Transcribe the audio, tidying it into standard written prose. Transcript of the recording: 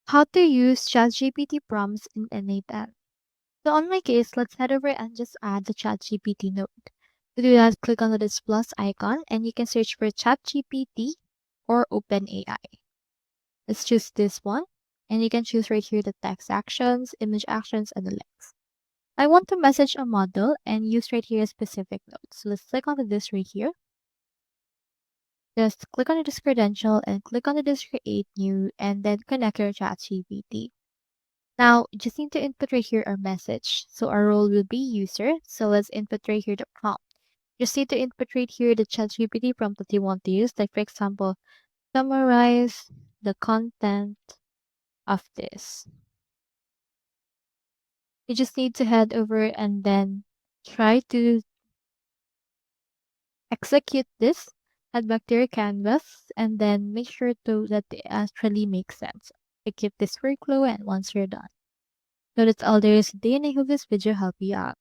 How to use ChatGPT prompts in n8n. So on my case, let's head over and just add the ChatGPT node. To do that, click on this plus icon and you can search for ChatGPT or OpenAI. Let's choose this one. And you can choose right here the text actions, image actions, and the links. I want to message a model and use right here a specific node. So let's click on this right here. Just click on this credential and click on this create new and then connect your ChatGPT. Now, you just need to input right here our message. So our role will be user. So let's input right here the prompt. Just need to input right here the ChatGPT prompt that you want to use. Like for example, summarize the content of this. You just need to head over and then try to execute this. Head back to your canvas and then make sure to that it actually makes sense. To keep this workflow and once you're done. So that's all there is today and I hope this video helped you out.